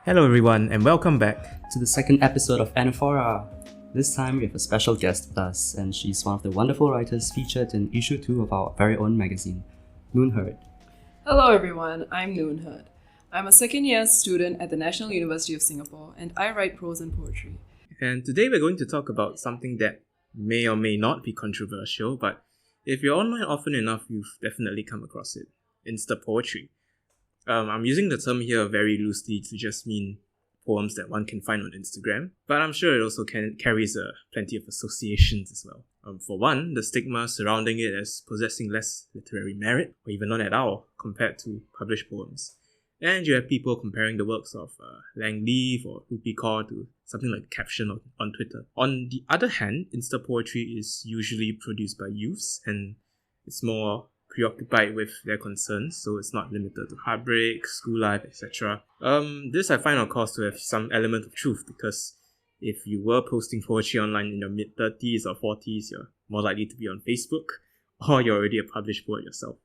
Hello everyone and welcome back. To the second episode of Anaphora. This time we have a special guest with us, and she's one of the wonderful writers featured in issue 2 of our very own magazine, Noonherd. Hello everyone, I'm Noonherd. I'm a second-year student at the National University of Singapore, and I write prose and poetry. And today we're going to talk about something that may or may not be controversial, but if you're online often enough, you've definitely come across it. Instapoetry. I'm using the term here very loosely to just mean poems that one can find on Instagram, but I'm sure it also carries plenty of associations as well. For one, the stigma surrounding it as possessing less literary merit, or even none at all, compared to published poems. And you have people comparing the works of Lang Leaf or Rupi Kaur to something like caption on Twitter. On the other hand, Instapoetry is usually produced by youths, and it's more preoccupied with their concerns, so it's not limited to heartbreak, school life, etc. This I find, of course, to have some element of truth, because if you were posting poetry online in your mid-30s or 40s, you're more likely to be on Facebook, or you're already a published poet yourself.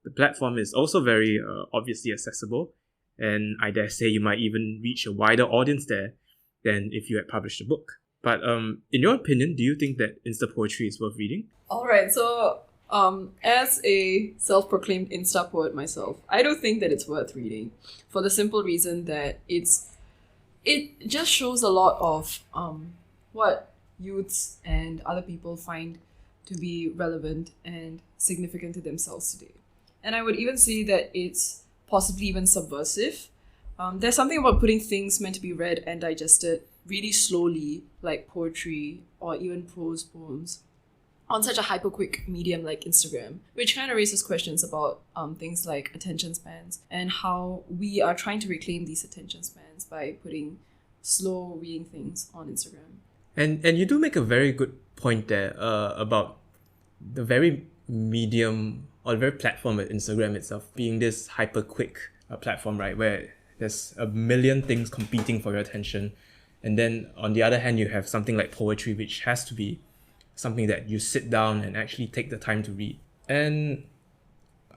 The platform is also very obviously accessible, and I dare say you might even reach a wider audience there than if you had published a book. But in your opinion, do you think that Instapoetry is worth reading? Alright, so as a self-proclaimed Insta poet myself, I do think that it's worth reading for the simple reason that it just shows a lot of what youths and other people find to be relevant and significant to themselves today. And I would even say that it's possibly even subversive. There's something about putting things meant to be read and digested really slowly, like poetry or even prose poems, on such a hyper-quick medium like Instagram, which kind of raises questions about things like attention spans and how we are trying to reclaim these attention spans by putting slow reading things on Instagram. And you do make a very good point there about the very medium or the very platform at Instagram itself being this hyper-quick platform, right, where there's a million things competing for your attention. And then on the other hand, you have something like poetry, which has to be something that you sit down and actually take the time to read. And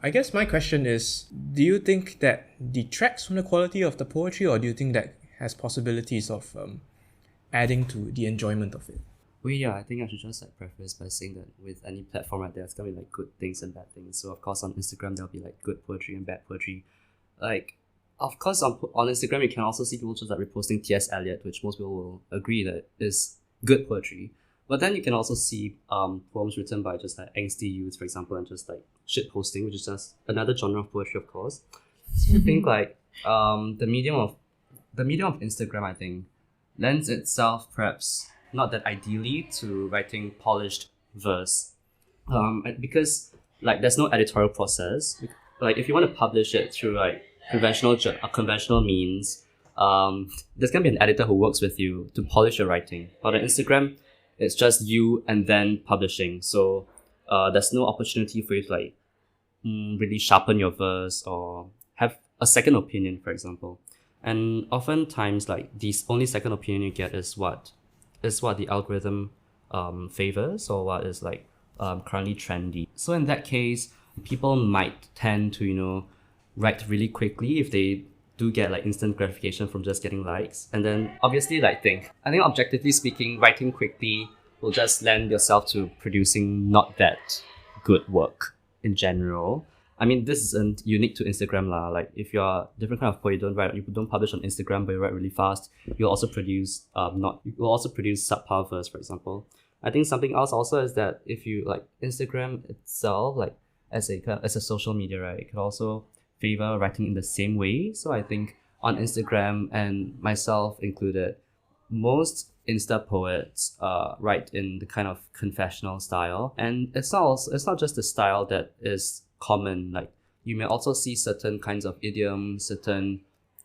I guess my question is, do you think that detracts from the quality of the poetry, or do you think that has possibilities of adding to the enjoyment of it? Well, yeah, I think I should just preface by saying that with any platform right there's gonna be good things and bad things. So of course on Instagram there'll be good poetry and bad poetry. Of course on Instagram you can also see people just reposting T.S. Eliot, which most people will agree that is good poetry. But then you can also see poems written by just angsty youths, for example, and just shit posting, which is just another genre of poetry, of course. So I think the medium of Instagram, I think, lends itself perhaps not that ideally to writing polished verse, because there's no editorial process. If you want to publish it through conventional means, there's gonna be an editor who works with you to polish your writing. But on Instagram, it's just you and then publishing. So there's no opportunity for you to really sharpen your verse or have a second opinion, for example. And oftentimes the only second opinion you get is what the algorithm favors, or what is currently trendy. So in that case, people might tend to write really quickly if they do get instant gratification from just getting likes. And then obviously I think objectively speaking, writing quickly will just lend yourself to producing not that good work in general. I mean, this isn't unique to Instagram lah. If you're a different kind of poet, you don't publish on Instagram, but you write really fast, you'll also produce subpar verse, for example. I think something else also is that if you Instagram itself, as a social media, right, it could also favor writing in the same way. So I think on Instagram, and myself included, most Insta poets write in the kind of confessional style, and it's not just the style that is common. You may also see certain kinds of idioms, certain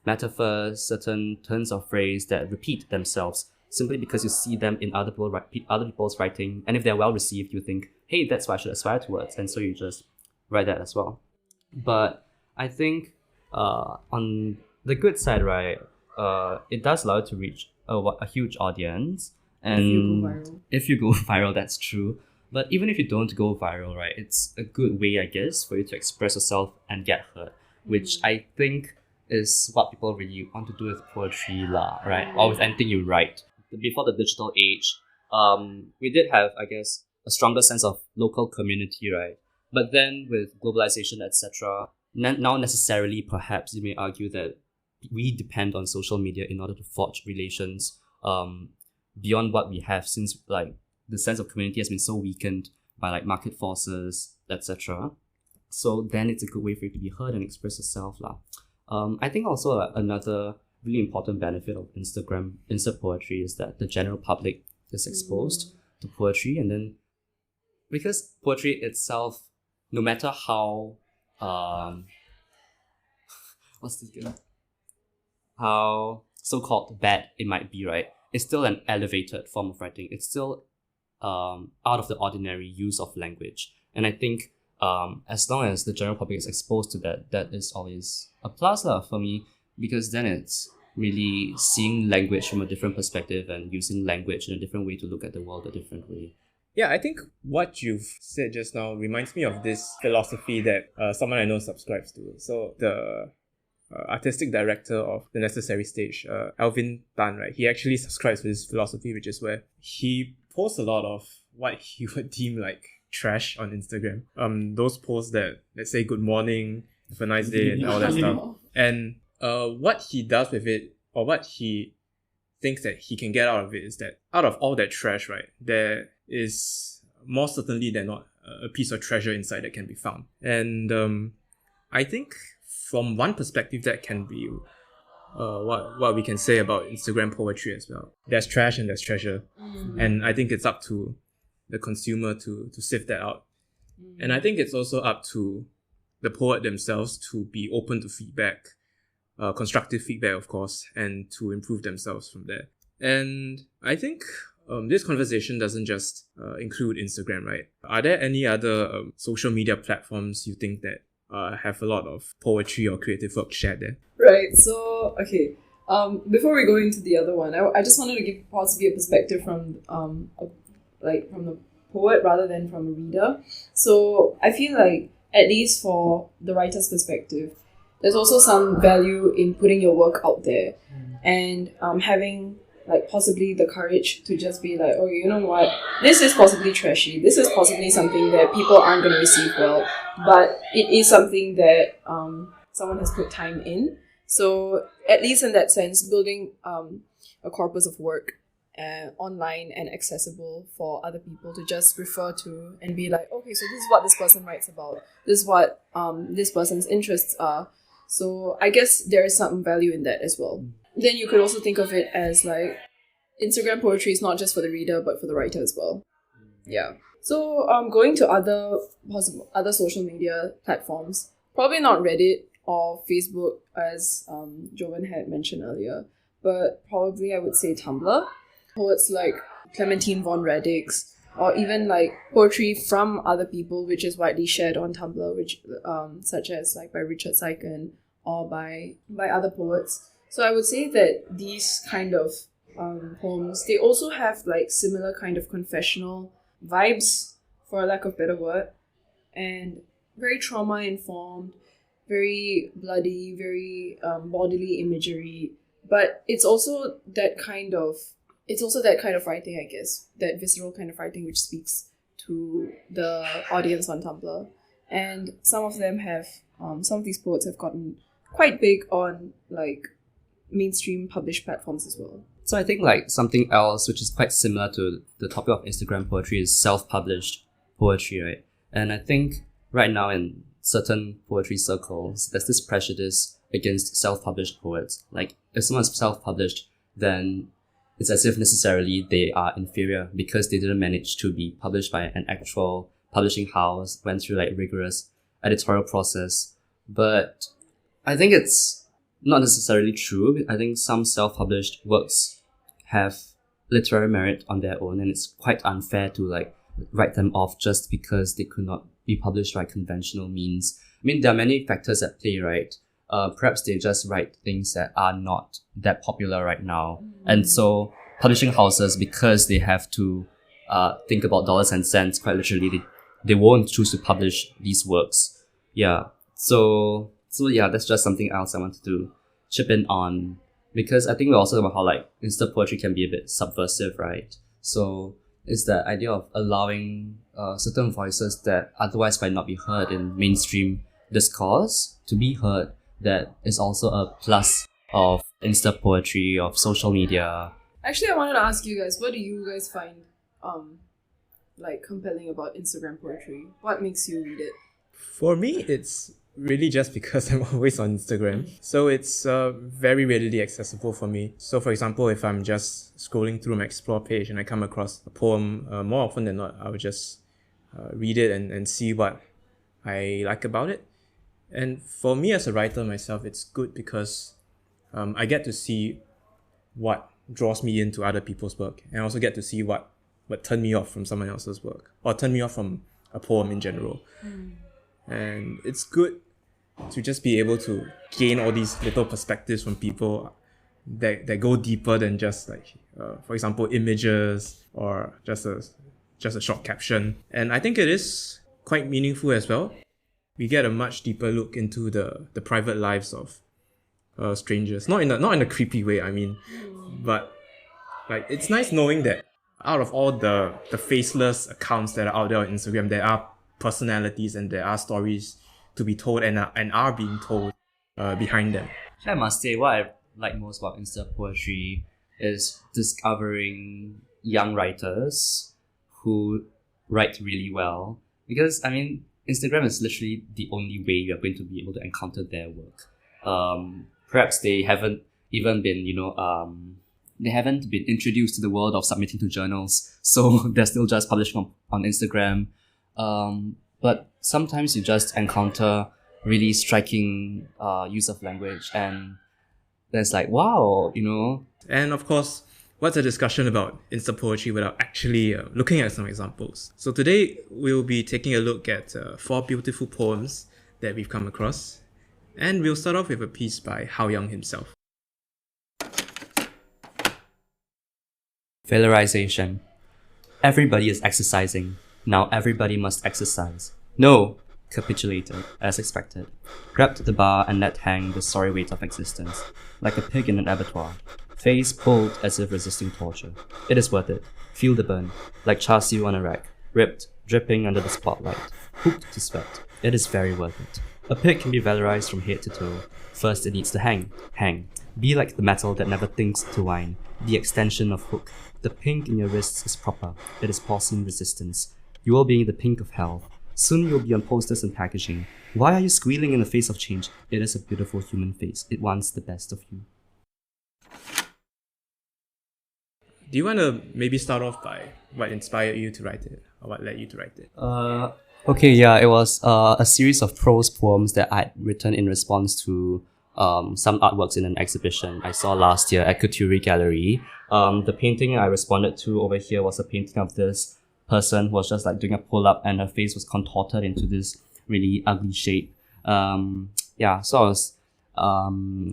metaphors, certain turns of phrase that repeat themselves simply because you see them in other people's writing, and if they're well received, you think, hey, that's what I should aspire towards, and so you just write that as well. But I think on the good side, right, it does allow you to reach a huge audience, and if you go viral, that's true. But even if you don't go viral, right, it's a good way, I guess, for you to express yourself and get heard, which I think is what people really want to do with poetry lah, right? Or with anything you write. Before the digital age, we did have, I guess, a stronger sense of local community, right? But then with globalization, etc., now necessarily perhaps you may argue that we depend on social media in order to forge relations beyond what we have, since like the sense of community has been so weakened by like market forces, etc. So then it's a good way for you to be heard and express yourself lah. I think also another really important benefit of Insta poetry is that the general public is exposed to poetry, and then because poetry itself, no matter how what's this again? How so-called bad it might be, right? It's still an elevated form of writing. It's still out of the ordinary use of language. And I think as long as the general public is exposed to that, that is always a plus lah for me, because then it's really seeing language from a different perspective and using language in a different way to look at the world a different way. Yeah, I think what you've said just now reminds me of this philosophy that someone I know subscribes to. So the artistic director of The Necessary Stage, Alvin Tan, right? He actually subscribes to this philosophy, which is where he posts a lot of what he would deem like trash on Instagram. Those posts that, let's say, good morning, have a nice day, and all that stuff. And what he does with it, or what he thinks that he can get out of it, is that out of all that trash, right, there is more certainly than not a piece of treasure inside that can be found. And I think from one perspective that can be what we can say about Instagram poetry as well. There's trash and there's treasure. And I think it's up to the consumer to sift that out. And I think it's also up to the poet themselves to be open to feedback, constructive feedback, of course, and to improve themselves from there. And I think this conversation doesn't just include Instagram, right? Are there any other social media platforms you think that have a lot of poetry or creative work shared there? Right, so, okay. Before we go into the other one, I just wanted to give possibly a perspective from from the poet rather than from a reader. So I feel like, at least for the writer's perspective, there's also some value in putting your work out there and having like possibly the courage to just be like, oh, you know what, this is possibly trashy, this is possibly something that people aren't going to receive well, but it is something that someone has put time in. So at least in that sense, building a corpus of work online and accessible for other people to just refer to and be like, okay, so this is what this person writes about, this is what this person's interests are. So I guess there is some value in that as well. Then you could also think of it as like Instagram poetry is not just for the reader but for the writer as well. Yeah. So going to other social media platforms, probably not Reddit or Facebook as Jovan had mentioned earlier, but probably I would say Tumblr. Poets like Clementine von Radix, or even like poetry from other people which is widely shared on Tumblr, which such as like by Richard Seiken or by other poets. So I would say that these kind of poems, they also have like similar kind of confessional vibes, for lack of better word, and very trauma informed, very bloody, very bodily imagery. But it's also that kind of writing, I guess, that visceral kind of writing which speaks to the audience on Tumblr. And some of them have, some of these poets have gotten quite big on like mainstream published platforms as well. So I think like something else which is quite similar to the topic of Instagram poetry is self-published poetry, right? And I think right now in certain poetry circles, there's this prejudice against self-published poets. Like if someone's self-published, then it's as if necessarily they are inferior because they didn't manage to be published by an actual publishing house, went through like rigorous editorial process. But I think it's not necessarily true. I think some self-published works have literary merit on their own, and it's quite unfair to like write them off just because they could not be published by conventional means. I mean, there are many factors at play, right? Perhaps they just write things that are not that popular right now. And so publishing houses, because they have to think about dollars and cents quite literally, they won't choose to publish these works. Yeah. So So yeah, that's just something else I wanted to chip in on, because I think we also talk about how like Insta poetry can be a bit subversive, right? So it's the idea of allowing certain voices that otherwise might not be heard in mainstream discourse to be heard. That is also a plus of Insta poetry, of social media. Actually, I wanted to ask you guys, what do you guys find like compelling about Instagram poetry? What makes you read it? For me, it's really just because I'm always on Instagram. So it's very readily accessible for me. So for example, if I'm just scrolling through my explore page and I come across a poem, more often than not, I would just read it and see what I like about it. And for me as a writer myself, it's good because I get to see what draws me into other people's work, and I also get to see what turned me off from someone else's work, or turned me off from a poem in general. And it's good to just be able to gain all these little perspectives from people that go deeper than just like, for example, images or just a short caption. And I think it is quite meaningful as well. We get a much deeper look into the private lives of strangers, not in a creepy way, I mean, but like it's nice knowing that out of all the faceless accounts that are out there on Instagram, there are personalities and there are stories to be told and are being told behind them. I must say, what I like most about Insta poetry is discovering young writers who write really well. Because, I mean, Instagram is literally the only way you're going to be able to encounter their work. Perhaps they haven't even been, they haven't been introduced to the world of submitting to journals, so they're still just publishing on Instagram. But sometimes you just encounter really striking use of language, and then it's like, wow, And of course, what's a discussion about Insta poetry without actually looking at some examples? So today we'll be taking a look at 4 beautiful poems that we've come across, and we'll start off with a piece by Hao Yang himself. Valorization. Everybody is exercising. Now everybody must exercise. No! Capitulated, as expected. Grabbed the bar and let hang the sorry weight of existence, like a pig in an abattoir. Face pulled as if resisting torture. It is worth it. Feel the burn, like char siu on a rack. Ripped, dripping under the spotlight. Hooked to sweat. It is very worth it. A pig can be valorized from head to toe. First it needs to hang. Hang. Be like the metal that never thinks to whine. The extension of hook. The pink in your wrists is proper. It is porcine resistance. You will be the pink of hell. Soon you'll be on posters and packaging. Why are you squealing in the face of change? It is a beautiful human face. It wants the best of you. Do you want to maybe start off by what inspired you to write it, or what led you to write it? Okay, yeah, it was a series of prose poems that I'd written in response to some artworks in an exhibition I saw last year at Couturier Gallery. The painting I responded to over here was a painting of this person who was just like doing a pull-up, and her face was contorted into this really ugly shape. So I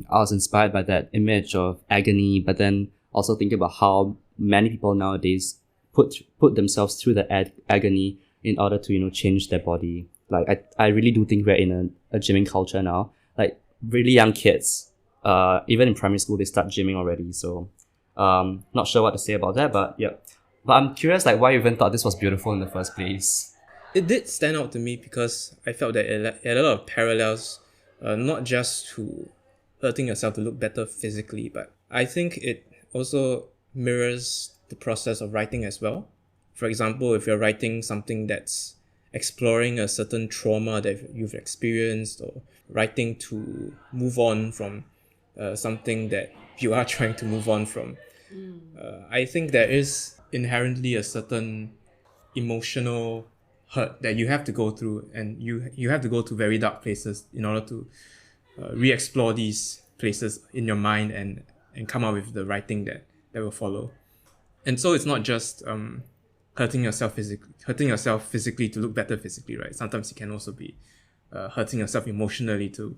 was inspired by that image of agony, but then also thinking about how many people nowadays put themselves through the agony in order to change their body. Like I really do think we're in a gymming culture now. Like really young kids, even in primary school, they start gymming already. So not sure what to say about that, but yeah. But I'm curious, like, why you even thought this was beautiful in the first place? It did stand out to me because I felt that it had a lot of parallels, not just to hurting yourself to look better physically, but I think it also mirrors the process of writing as well. For example, if you're writing something that's exploring a certain trauma that you've experienced, or writing to move on from something that you are trying to move on from, I think there is inherently a certain emotional hurt that you have to go through, and you have to go to very dark places in order to re-explore these places in your mind and come up with the writing that will follow. And so it's not just hurting yourself physically to look better physically, right? Sometimes it can also be hurting yourself emotionally to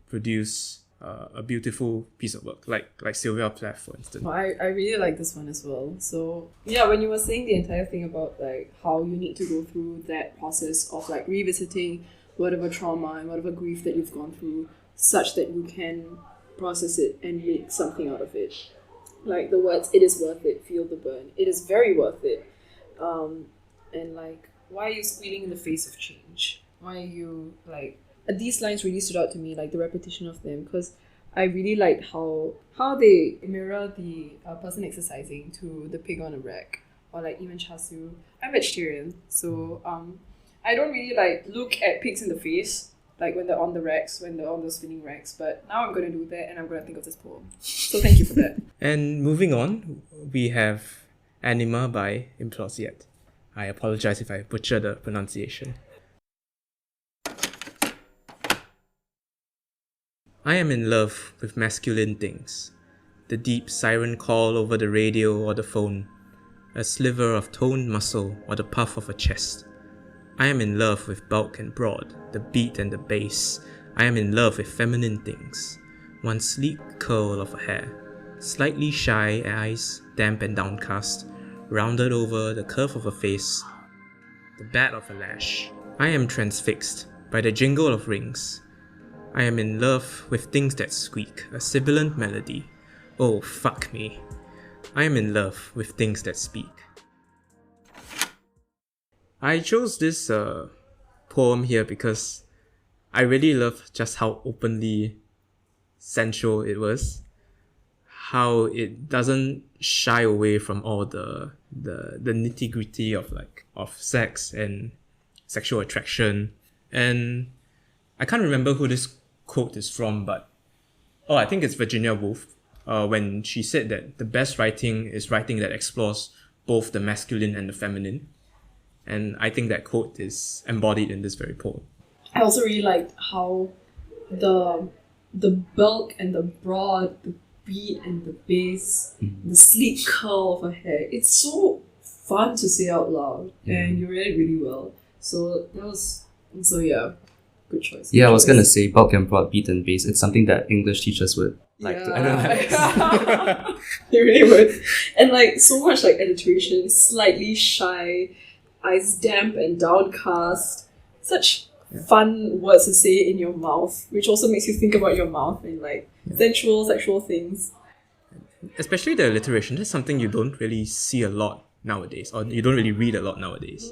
produce a beautiful piece of work, like Sylvia Plath, for instance. Well, I really like this one as well. So yeah, when you were saying the entire thing about like how you need to go through that process of like revisiting whatever trauma and whatever grief that you've gone through such that you can process it and make something out of it. Like the words, it is worth it, feel the burn. It is very worth it. And like, why are you squealing in the face of change? Why are you like... These lines really stood out to me, like the repetition of them, because I really liked how they mirror the person exercising to the pig on a rack, or like even char siu. I'm vegetarian, so I don't really like look at pigs in the face, like when they're on the racks, when they're on the spinning racks. But now I'm going to do that, and I'm going to think of this poem. So thank you for that. And moving on, we have Anima by Implosiat. I apologize if I butcher the pronunciation. I am in love with masculine things. The deep siren call over the radio or the phone. A sliver of toned muscle or the puff of a chest. I am in love with bulk and broad, the beat and the bass. I am in love with feminine things. One sleek curl of a hair. Slightly shy eyes, damp and downcast. Rounded over the curve of a face. The bat of a lash. I am transfixed by the jingle of rings. I am in love with things that squeak, a sibilant melody. Oh, fuck me. I am in love with things that speak. I chose this poem here because I really love just how openly sensual it was. How it doesn't shy away from all the nitty-gritty of sex and sexual attraction. And I can't remember who this quote is from, but I think it's Virginia Woolf, when she said that the best writing is writing that explores both the masculine and the feminine. And I think that quote is embodied in this very poem. I also really liked how the bulk and the broad, the beat and the bass, the sleek curl of her hair, it's so fun to say out loud, and you read it really well. So yeah, good choice. Yeah, I was gonna say bulk and broad, beat and bass. It's something that English teachers would like to analyze. They really would. And like so much like alliteration, slightly shy, eyes damp and downcast. Such fun words to say in your mouth, which also makes you think about your mouth and like sensual, sexual things. Especially the alliteration, that's something you don't really see a lot nowadays, or you don't really read a lot nowadays.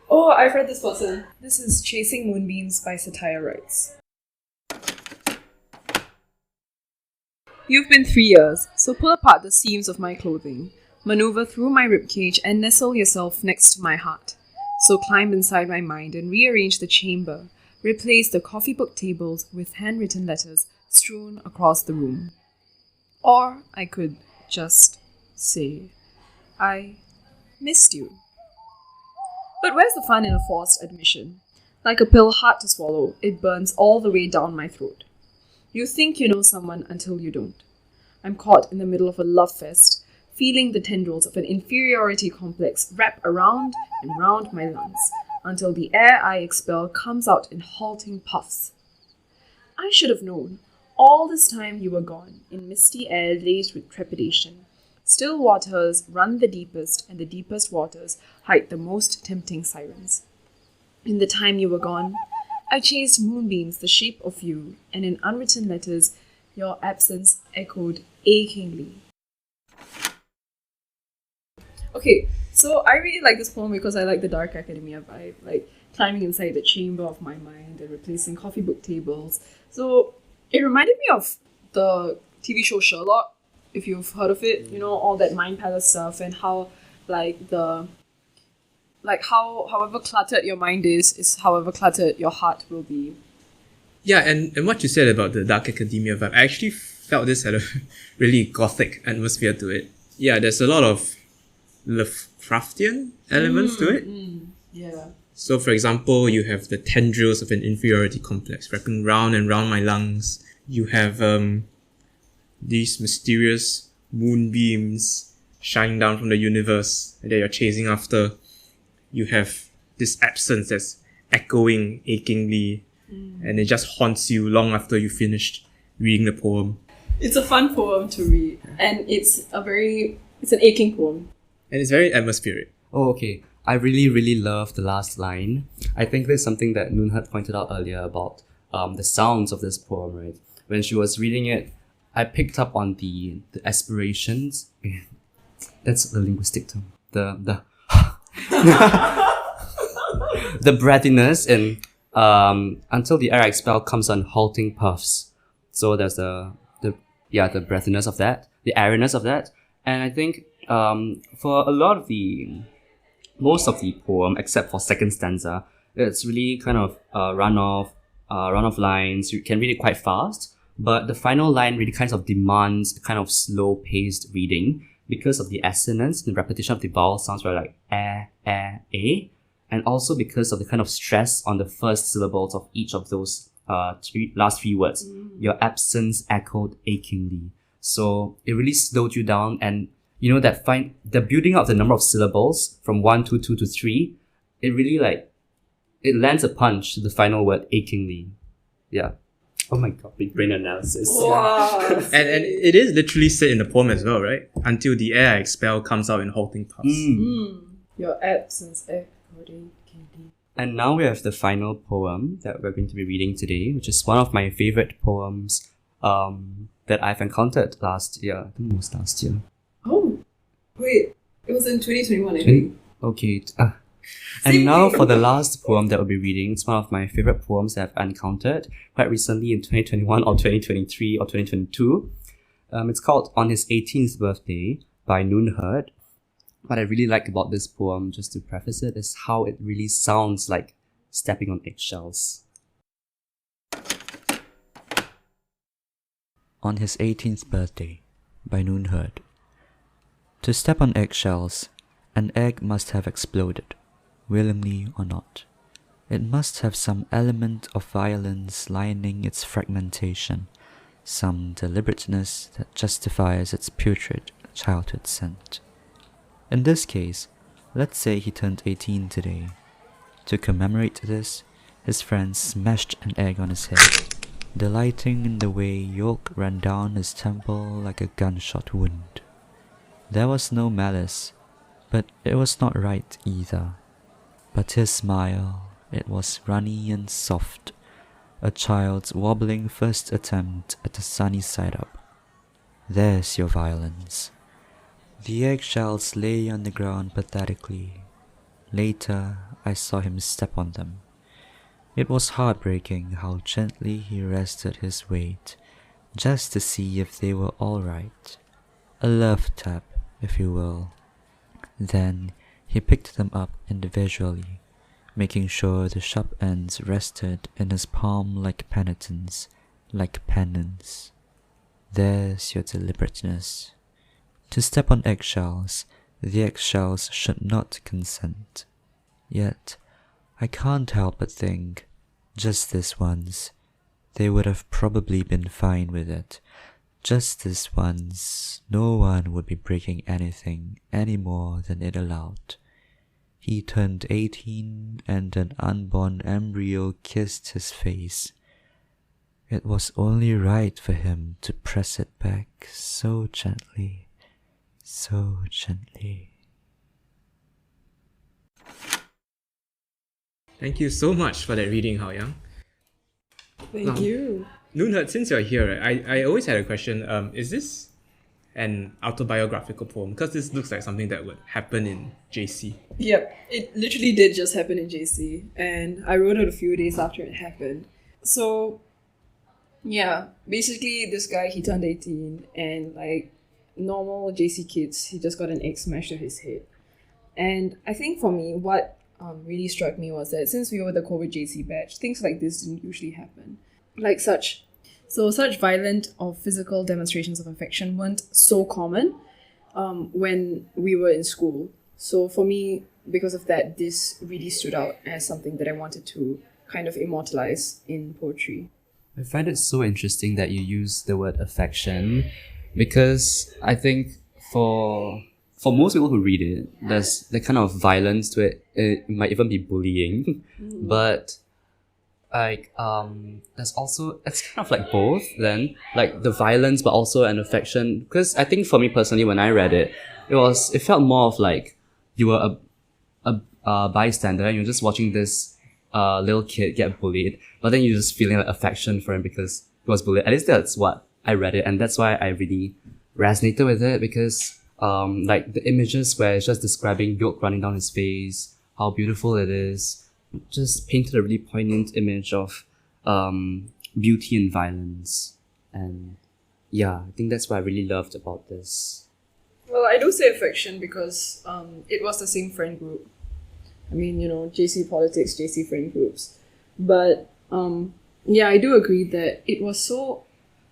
Oh, I've read this person. This is Chasing Moonbeams by Satire Writes. You've been 3 years, so pull apart the seams of my clothing, maneuver through my ribcage and nestle yourself next to my heart. So climb inside my mind and rearrange the chamber, replace the coffee book tables with handwritten letters strewn across the room. Or I could just say, I missed you. But where's the fun in a forced admission? Like a pill hard to swallow, it burns all the way down my throat. You think you know someone until you don't. I'm caught in the middle of a love fest, feeling the tendrils of an inferiority complex wrap around and round my lungs, until the air I expel comes out in halting puffs. I should have known. All this time you were gone, in misty air laced with trepidation. Still waters run the deepest, and the deepest waters hide the most tempting sirens. In the time you were gone, I chased moonbeams the shape of you, and in unwritten letters, your absence echoed achingly. Okay, so I really like this poem because I like the dark academia vibe, like climbing inside the chamber of my mind and replacing coffee book tables. So it reminded me of the TV show Sherlock, if you've heard of it, you know, all that mind palace stuff, and how however cluttered your mind is however cluttered your heart will be. Yeah, and what you said about the dark academia vibe, I actually felt this had a really gothic atmosphere to it. Yeah, there's a lot of Lovecraftian elements to it. Yeah. So for example, you have the tendrils of an inferiority complex wrapping round and round my lungs. You have these mysterious moonbeams shining down from the universe that you're chasing after. You have this absence that's echoing achingly, and it just haunts you long after you finished reading the poem. It's a fun poem to read, and it's an aching poem. And it's very atmospheric. Oh, okay. I really, really love the last line. I think there's something that Noonherd pointed out earlier about the sounds of this poem, right? When she was reading it, I picked up on the aspirations. That's the linguistic term. The the breathiness in until the air expel comes on halting puffs. So there's the breathiness of that, the airiness of that. And I think for a lot of most of the poem, except for second stanza, it's really kind of run off lines. You can read it quite fast, but the final line really kind of demands a kind of slow paced reading because of the assonance and the repetition of the vowel sounds were like a, and also because of the kind of stress on the first syllables of each of those last three words. Your absence echoed achingly. So it really slowed you down, and you know that the building up the number of syllables from 1 to 2 to 3, it really it lands a punch to the final word achingly. Yeah. Oh my god, big brain analysis. Wow. And it is literally said in the poem as well, right? Until the air I expel comes out in halting puffs. Your absence echoed achingly. And now we have the final poem that we're going to be reading today, which is one of my favorite poems that I've encountered last year. I think it was last year. Oh, wait. It was in 2021, I think. Okay. And now for the last poem that we'll be reading. It's one of my favorite poems that I've encountered quite recently in 2021 or 2023 or 2022. It's called On His 18th Birthday by Noonherd. What I really like about this poem, just to preface it, is how it really sounds like stepping on eggshells. On His 18th Birthday by Noonherd. To step on eggshells, an egg must have exploded, willingly or not. It must have some element of violence lining its fragmentation, some deliberateness that justifies its putrid childhood scent. In this case, let's say he turned 18 today. To commemorate this, his friends smashed an egg on his head, delighting in the way yolk ran down his temple like a gunshot wound. There was no malice, but it was not right either. But his smile, it was runny and soft, a child's wobbling first attempt at the sunny side up. There's your violence. The eggshells lay on the ground pathetically. Later, I saw him step on them. It was heartbreaking how gently he rested his weight, just to see if they were all right. A love tap, if you will. Then he picked them up individually, making sure the sharp ends rested in his palm like penitence, like penance. There's your deliberateness. To step on eggshells, the eggshells should not consent. Yet, I can't help but think, just this once, they would have probably been fine with it. Just this once, no one would be breaking anything any more than it allowed. He turned 18 and an unborn embryo kissed his face. It was only right for him to press it back so gently, so gently. Thank you so much for that reading, Hao Yang. Thank you. Noonherd, since you're here, right, I always had a question. Is this an autobiographical poem? Because this looks like something that would happen in JC. Yep, it literally did just happen in JC, and I wrote it a few days after it happened. So, yeah, basically this guy, he turned 18, and like normal JC kids, he just got an egg smashed to his head. And I think for me, what really struck me was that since we were the COVID JC batch, things like this didn't usually happen. Like such violent or physical demonstrations of affection weren't so common when we were in school. So for me, because of that, this really stood out as something that I wanted to kind of immortalize in poetry. I find it so interesting that you use the word affection, because I think for most people who read it, there's the kind of violence to it. It might even be bullying, but like there's also, it's kind of like both then, like the violence but also an affection. Because I think for me personally, when I read it, it felt more of like you were a bystander and you're just watching this little kid get bullied, but then you're just feeling like affection for him because he was bullied. At least that's what I read it, and that's why I really resonated with it, because like the images where it's just describing milk running down his face, how beautiful it is, just painted a really poignant image of beauty and violence. And yeah, I think that's what I really loved about this. Well, I do say affection because it was the same friend group. I mean, JC politics, JC friend groups. But yeah, I do agree that it was so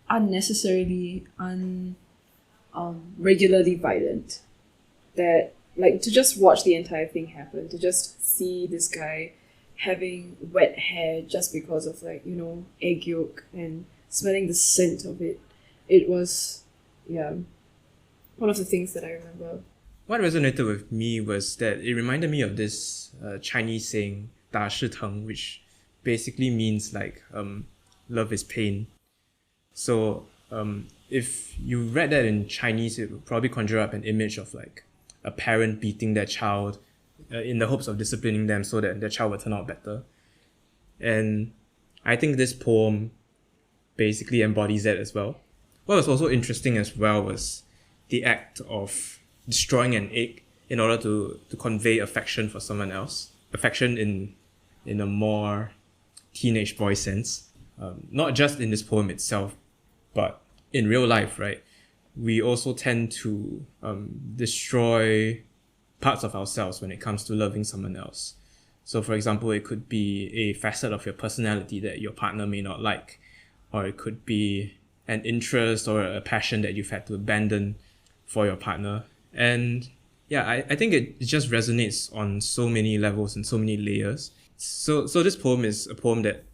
unnecessarily, regularly violent that, like, to just watch the entire thing happen, to just see this guy having wet hair just because of, like, egg yolk and smelling the scent of it. It was, yeah, one of the things that I remember. What resonated with me was that it reminded me of this Chinese saying, 打是疼, which basically means like love is pain. So if you read that in Chinese, it would probably conjure up an image of like a parent beating their child in the hopes of disciplining them so that their child will turn out better. And I think this poem basically embodies that as well. What was also interesting as well was the act of destroying an egg in order to convey affection for someone else. Affection in a more teenage boy sense. Not just in this poem itself, but in real life, right? We also tend to destroy parts of ourselves when it comes to loving someone else. So for example, it could be a facet of your personality that your partner may not like, or it could be an interest or a passion that you've had to abandon for your partner. And yeah, I think it just resonates on so many levels and so many layers. So this poem is a poem that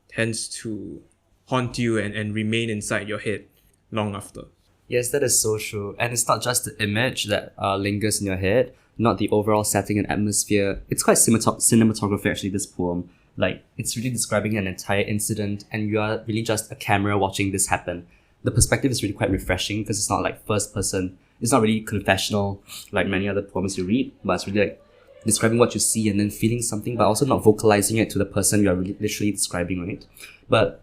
tends to haunt you and remain inside your head long after. Yes, that is so true. And it's not just the image that lingers in your head, not the overall setting and atmosphere. It's quite cinematography, actually, this poem. Like, it's really describing an entire incident, and you are really just a camera watching this happen. The perspective is really quite refreshing because it's not like first person. It's not really confessional like many other poems you read, but it's really like describing what you see and then feeling something, but also not vocalizing it to the person you are really literally describing, right? But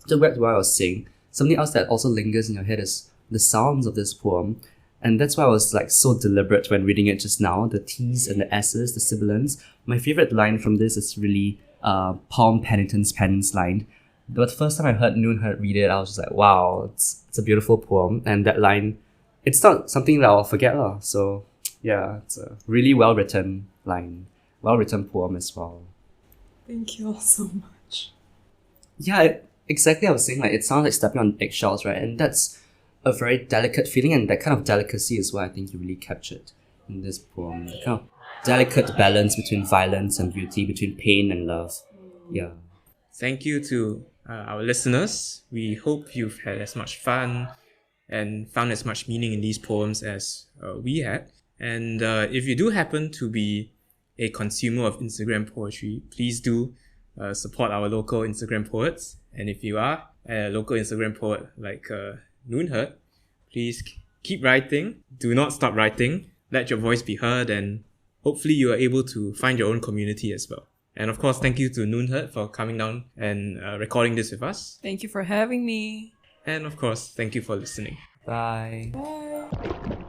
to go back to what I was saying, something else that also lingers in your head is the sounds of this poem. And that's why I was like so deliberate when reading it just now. The T's and the S's, the sibilants. My favorite line from this is really palm penitence line. But the first time I heard Noonherd read it, I was just like, wow, it's a beautiful poem. And that line, it's not something that I'll forget. So yeah, it's a really well-written line. Well-written poem as well. Thank you all so much. Yeah, exactly. I was saying, like, it sounds like stepping on eggshells, right? And that's a very delicate feeling, and that kind of delicacy is what I think you really captured in this poem. The kind of delicate balance between violence and beauty, between pain and love. Yeah. Thank you to our listeners. We hope you've had as much fun and found as much meaning in these poems as we had. And if you do happen to be a consumer of Instagram poetry, please do support our local Instagram poets. And if you are a local Instagram poet like Noonherd, please keep writing. Do not stop writing. Let your voice be heard, and hopefully you are able to find your own community as well. And of course, thank you to Noonherd for coming down and recording this with us. Thank you for having me. And of course, thank you for listening. Bye. Bye.